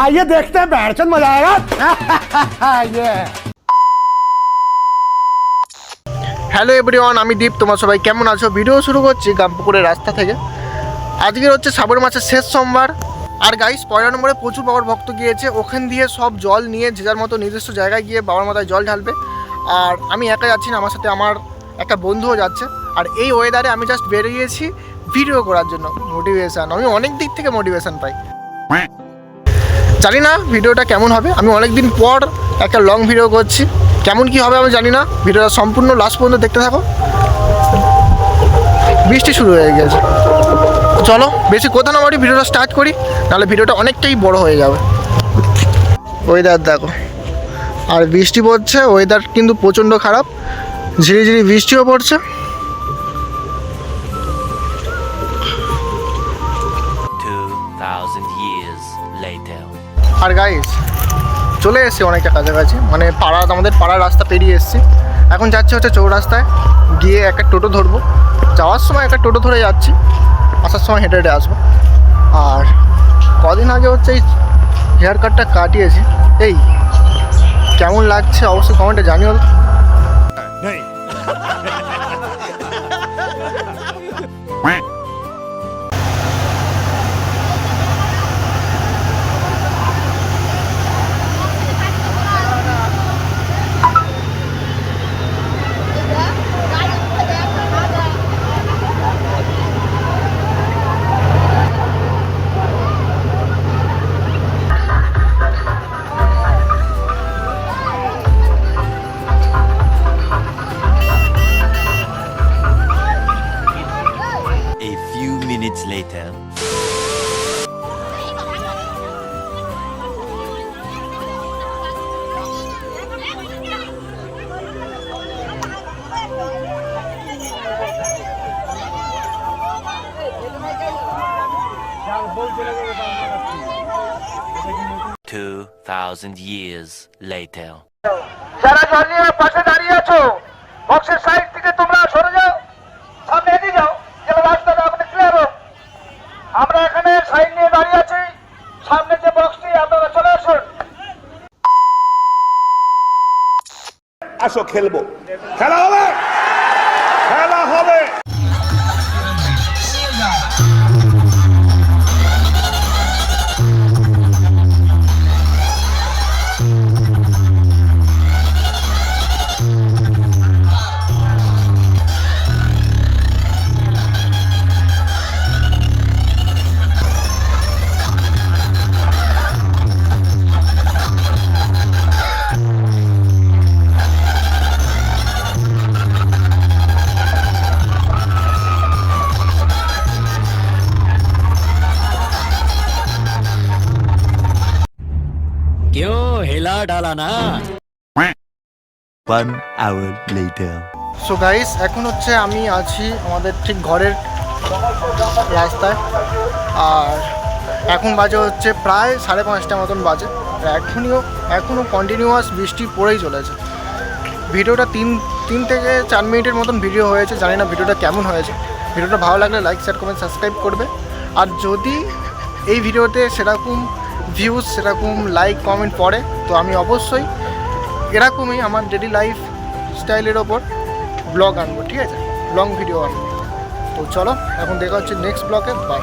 आइए देखते हैं बैठचंद मजा आएगा। ये হ্যালো এভরিওয়ান, আমি দীপ। তোমার সবাই কেমন আছো? ভিডিও শুরু করছি গামপুকুরের রাস্তা থেকে। আজকের হচ্ছে শ্রাবণ মাসের শেষ সোমবার। আর গাইস, ১ নম্বরে প্রচুর বাবার ভক্ত গিয়েছে। ওখান দিয়ে সব জল নিয়ে যে যার মতো নির্দিষ্ট জায়গায় গিয়ে বাবার মাথায় জল ঢালবে। আর আমি একা যাচ্ছি না, আমার সাথে আমার একটা বন্ধুও যাচ্ছে। আর এই ওয়েদারে আমি জাস্ট বেরিয়েছি ভিডিও করার জন্য, মোটিভেশান। আমি অনেক দিক থেকে মোটিভেশান পাই। জানি না ভিডিওটা কেমন হবে। আমি অনেক দিন পর একটা লং ভিডিও করছি, কেমন কি হবে আমি জানি না। ভিডিওটা সম্পূর্ণ লাস্ট পর্যন্ত দেখতে থাকো। বৃষ্টি শুরু হয়ে গেছে, চলো বেশি কথা না বলি ভিডিওটা স্টার্ট করি, নাহলে ভিডিওটা অনেকটাই বড় হয়ে যাবে। ওয়েদার দেখো, আর বৃষ্টি পড়ছে। ওয়েদার কিন্তু প্রচণ্ড খারাপ, ঝিরিঝিরি বৃষ্টিও পড়ছে। আর গাইস, চলে এসেছি অনেকটা কাছাকাছি, মানে আমাদের পাড়ার রাস্তা পেরিয়ে এসেছি। এখন যাচ্ছি হচ্ছে চৌরাস্তায়, গিয়ে একটা টোটো ধরবো। যাওয়ার সময় একটা টোটো ধরে যাচ্ছি, আসার সময় হেঁটে হেঁটে আসবো। আর কদিন আগে হচ্ছে এই হেয়ার কাটটা কাটিয়েছি। এই কেমন লাগছে অবশ্যই কমেন্টে জানিও। Later. $2,000 years later. যারা জল নিয়ে পাশে দাঁড়িয়ে আছো, বক্সের সাইড থেকে তোমরা সরে যাও, সামনে এগিয়ে যাও, যেন রাস্তাটা আপনি ক্লিয়ার হোক। আমরা এখানে সাইড নিয়ে দাঁড়িয়ে আছি, সামনে যে বক্সটি আপনারা চলে আসুন। আসো খেলবো, খেলা হবে, খেলা হবে। क्यों हिला डाला ना? 1 hour later. সো গাইস, এখন হচ্ছে আমি আছি আমাদের ঠিক ঘরের রাস্তায়। আর এখন বাজে হচ্ছে প্রায় 5:30 মতন বাজে। এখনও কন্টিনিউয়াস বৃষ্টি পড়েই চলেছে। ভিডিওটা 3 থেকে 4 মিনিটের মতন ভিডিও হয়েছে। জানি না ভিডিওটা কেমন হয়েছে। ভিডিওটা ভালো লাগলে লাইক, শেয়ার, কমেন্ট, সাবস্ক্রাইব করবে। আর যদি এই ভিডিওতে সেরকম ভিউজ, সেরকম লাইক, কমেন্ট পড়ে, তো আমি অবশ্যই এরকমই আমার ডেলি লাইফ স্টাইলের ওপর ব্লগ আনবো, ঠিক আছে? লং ভিডিও আনবো। তো চলো, এখন দেখা হচ্ছে নেক্সট ব্লগে। বাই।